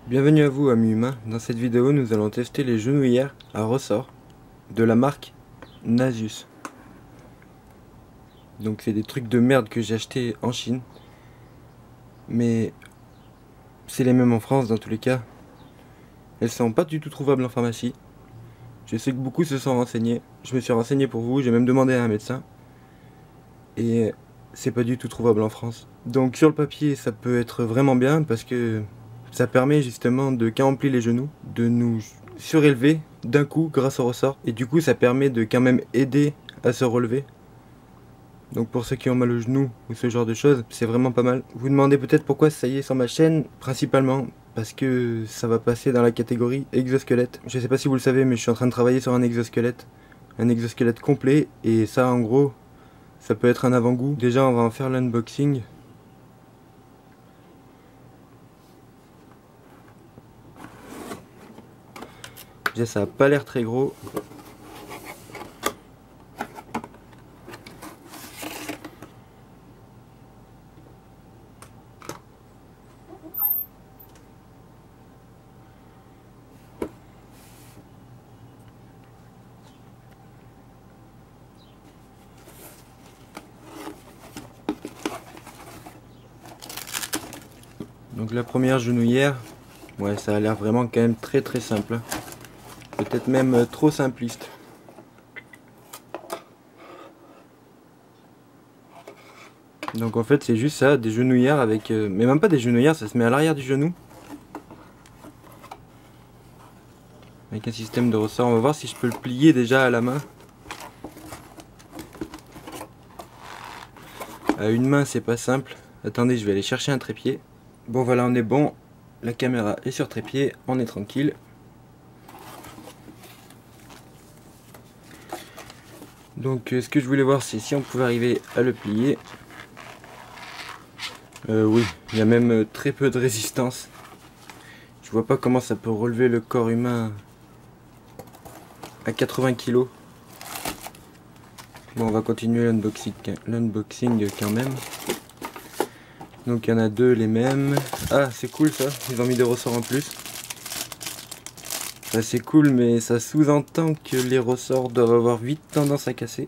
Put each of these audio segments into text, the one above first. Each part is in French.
Bienvenue à vous amis humains, dans cette vidéo nous allons tester les genouillères à ressort de la marque Nasus. Donc c'est des trucs de merde que j'ai acheté en Chine, mais c'est les mêmes en France dans tous les cas. Elles sont pas du tout trouvables en pharmacie. Je sais que beaucoup se sont renseignés, je me suis renseigné pour vous, j'ai même demandé à un médecin. Et c'est pas du tout trouvable en France. Donc sur le papier ça peut être vraiment bien parce que ça permet justement de, quand on plie les genoux, de nous surélever d'un coup grâce au ressort. Et du coup ça permet de quand même aider à se relever. Donc pour ceux qui ont mal au genou ou ce genre de choses, c'est vraiment pas mal. Vous vous demandez peut-être pourquoi ça y est sur ma chaîne, principalement parce que ça va passer dans la catégorie exosquelette. Je sais pas si vous le savez mais je suis en train de travailler sur un exosquelette complet, et ça en gros ça peut être un avant-goût. Déjà on va en faire l'unboxing. Déjà ça a pas l'air très gros. Donc la première genouillère, ouais ça a l'air vraiment quand même très simple. Peut-être même trop simpliste. Donc en fait c'est juste ça, des genouillères avec... mais même pas des genouillères, ça se met à l'arrière du genou. Avec un système de ressort, on va voir si je peux le plier déjà à la main. À une main c'est pas simple. Attendez, je vais aller chercher un trépied. Bon voilà, on est bon. La caméra est sur trépied, on est tranquille. Donc ce que je voulais voir c'est si on pouvait arriver à le plier. Oui, il y a même très peu de résistance. Je vois pas comment ça peut relever le corps humain à 80 kg. Bon, on va continuer l'unboxing quand même. Donc il y en a deux les mêmes. Ah c'est cool ça, ils ont mis des ressorts en plus. Ça c'est cool, mais ça sous-entend que les ressorts doivent avoir vite tendance à casser.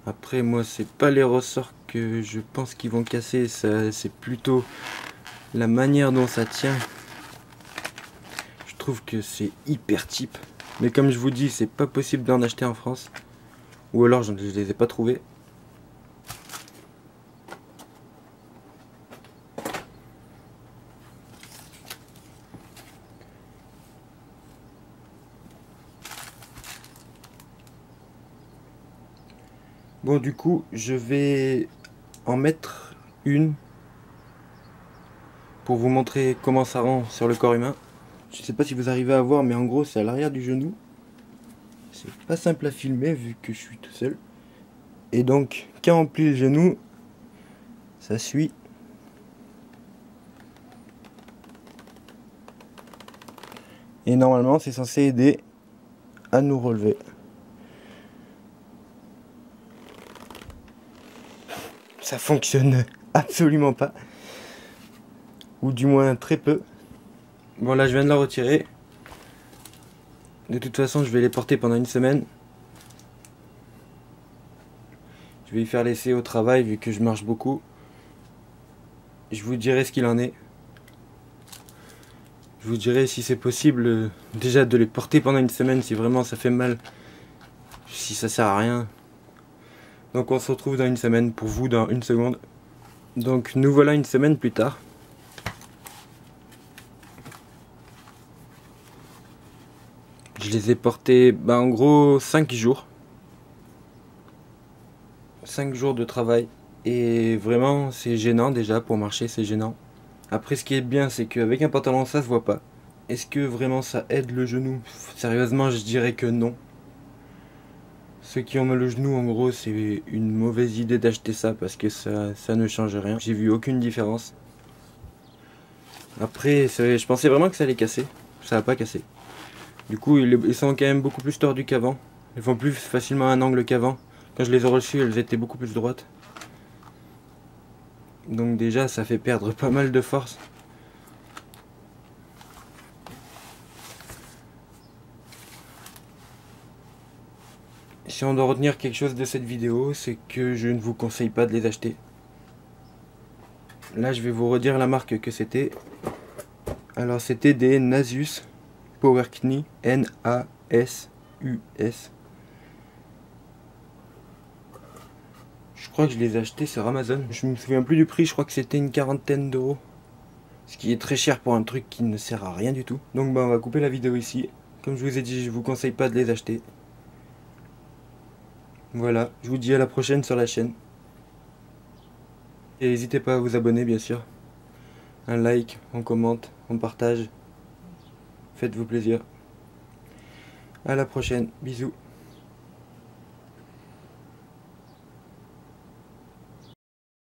Après moi c'est pas les ressorts que je pense qu'ils vont casser, c'est plutôt la manière dont ça tient. Je trouve que c'est hyper cheap. Mais comme je vous dis, c'est pas possible d'en acheter en France. Ou alors je les ai pas trouvés. Bon du coup je vais en mettre une pour vous montrer comment ça rend sur le corps humain. Je sais pas si vous arrivez à voir, mais en gros c'est à l'arrière du genou. C'est pas simple à filmer vu que je suis tout seul. Et donc quand on plie le genou, ça suit. Et normalement c'est censé aider à nous relever. Ça fonctionne absolument pas. Ou du moins très peu. Bon là je viens de la retirer. De toute façon je vais les porter pendant une semaine. Je vais y faire l'essai au travail vu que je marche beaucoup. Je vous dirai ce qu'il en est. Je vous dirai si c'est possible déjà de les porter pendant une semaine, si vraiment ça fait mal. Si ça sert à rien. Donc on se retrouve dans une semaine, pour vous dans une seconde. Donc nous voilà une semaine plus tard. Je les ai portés en gros 5 jours. 5 jours de travail. Et vraiment c'est gênant déjà, pour marcher c'est gênant. Après ce qui est bien c'est qu'avec un pantalon ça se voit pas. Est-ce que vraiment ça aide le genou? Sérieusement je dirais que non. Ceux qui ont mal au genou, en gros, c'est une mauvaise idée d'acheter ça parce que ça ne change rien. J'ai vu aucune différence. Après, je pensais vraiment que ça allait casser. Ça n'a pas cassé. Du coup, ils sont quand même beaucoup plus tordus qu'avant. Ils font plus facilement un angle qu'avant. Quand je les ai reçus, elles étaient beaucoup plus droites. Donc déjà ça fait perdre pas mal de force. Si on doit retenir quelque chose de cette vidéo, c'est que je ne vous conseille pas de les acheter. Là je vais vous redire la marque que c'était. Alors c'était des Nasus Power Knee, N-A-S-U-S. Je crois que je les ai achetés sur Amazon. Je me souviens plus du prix, je crois que c'était une quarantaine d'euros. Ce qui est très cher pour un truc qui ne sert à rien du tout. Donc bah on va couper la vidéo ici. Comme je vous ai dit, je vous conseille pas de les acheter. Voilà, je vous dis à la prochaine sur la chaîne. Et n'hésitez pas à vous abonner bien sûr. Un like, on commente, on partage. Faites-vous plaisir. À la prochaine, bisous.